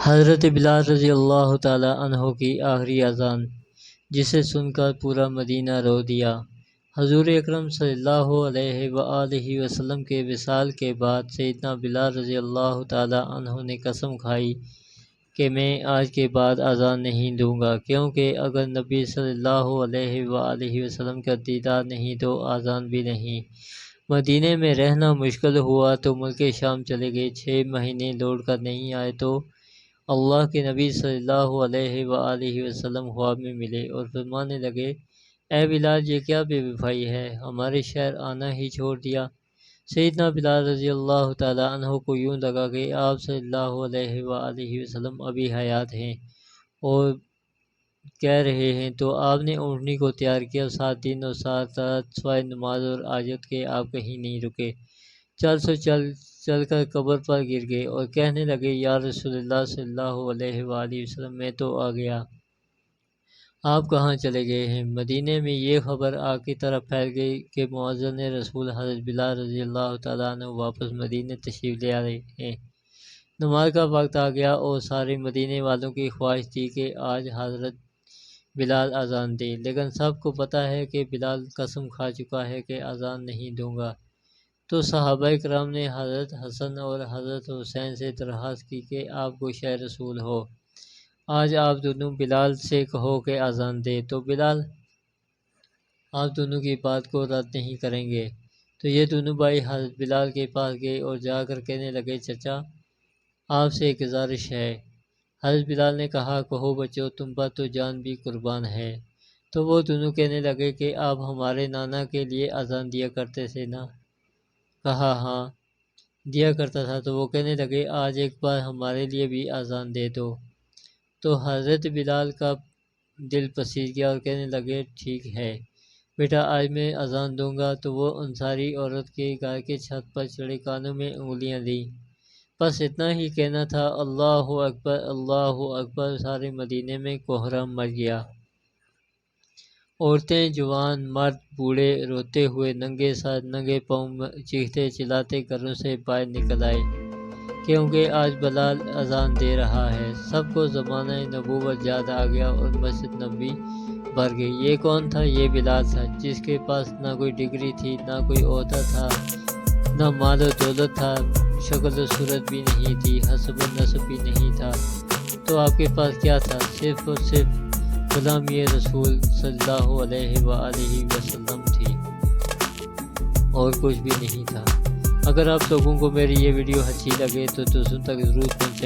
حضرت بلال رضی اللہ تعالی عنہ کی آخری اذان، جسے سن کر پورا مدینہ رو دیا۔ حضور اکرم صلی اللہ علیہ وآلہ وسلم کے وصال کے بعد سیدنا بلال رضی اللہ تعالی عنہ نے قسم کھائی کہ میں آج کے بعد اذان نہیں دوں گا، کیونکہ اگر نبی صلی اللہ علیہ وآلہ وسلم کا دیدار نہیں تو اذان بھی نہیں۔ مدینے میں رہنا مشکل ہوا تو ملک شام چلے گئے۔ 6 مہینے لوٹ کر نہیں آئے تو اللہ کے نبی صلی اللہ علیہ وآلہ وسلم خواب میں ملے اور فرمانے لگے، اے بلال، یہ کیا بے وفائی ہے، ہمارے شہر آنا ہی چھوڑ دیا۔ سیدنا بلال رضی اللہ تعالیٰ عنہ کو یوں لگا کہ آپ صلی اللہ علیہ وآلہ وسلم ابھی حیات ہیں اور کہہ رہے ہیں، تو آپ نے اونٹنی کو تیار کیا۔ 7 دن اور 7 رات سوائے نماز اور حاجت کے آپ کہیں نہیں رکے۔ چل کر قبر پر گر گئے اور کہنے لگے، یا رسول اللہ صلی اللہ علیہ وآلہ وسلم، میں تو آ گیا، آپ کہاں چلے گئے ہیں؟ مدینے میں یہ خبر آگ کی طرح پھیل گئی کہ مؤذن رسول حضرت بلال رضی اللہ تعالیٰ عنہ واپس مدینے تشریف لے آئے ہیں۔ نماز کا وقت آ گیا اور سارے مدینے والوں کی خواہش تھی کہ آج حضرت بلال اذان دے، لیکن سب کو پتہ ہے کہ بلال قسم کھا چکا ہے کہ اذان نہیں دوں گا۔ تو صحابہ کرام نے حضرت حسن اور حضرت حسین سے درخواست کی کہ آپ گوشہ رسول ہو، آج آپ دونوں بلال سے کہو کہ اذان دے، تو بلال آپ دونوں کی بات کو رد نہیں کریں گے۔ تو یہ دونوں بھائی حضرت بلال کے پاس گئے اور جا کر کہنے لگے، چچا، آپ سے ایک گزارش ہے۔ حضرت بلال نے کہا، کہو بچو، تم پر تو جان بھی قربان ہے۔ تو وہ دونوں کہنے لگے کہ آپ ہمارے نانا کے لیے اذان دیا کرتے تھے نا؟ کہا، ہاں دیا کرتا تھا۔ تو وہ کہنے لگے، آج ایک بار ہمارے لیے بھی اذان دے دو۔ تو حضرت بلال کا دل پسیج گیا اور کہنے لگے، ٹھیک ہے بیٹا، آج میں اذان دوں گا۔ تو وہ انصاری عورت کے گھر کے چھت پر چڑھے، کانوں میں انگلیاں لیں، بس اتنا ہی کہنا تھا، اللہ اکبر، اللہ اکبر۔ سارے مدینے میں کوہرام مچ گیا۔ عورتیں، جوان، مرد، بوڑھے روتے ہوئے ننگے سر ننگے پاؤں چیختے چلاتے گھروں سے باہر نکل آئے، کیونکہ آج بلال اذان دے رہا ہے۔ سب کو زمانہ نبوت یاد آ گیا اور مسجد نبوی بھر گئی۔ یہ کون تھا؟ یہ بلال تھا، جس کے پاس نہ کوئی ڈگری تھی، نہ کوئی عہدہ تھا، نہ مال و دولت تھا، شکل و صورت بھی نہیں تھی، حسب و نسب بھی نہیں تھا۔ تو آپ کے پاس کیا تھا؟ صرف اور صرف غلامی رسول صلی اللہ علیہ وآلہ وسلم تھی، اور کچھ بھی نہیں تھا۔ اگر آپ لوگوں کو میری یہ ویڈیو اچھی لگے تو دوستوں تک ضرور پہنچائیں۔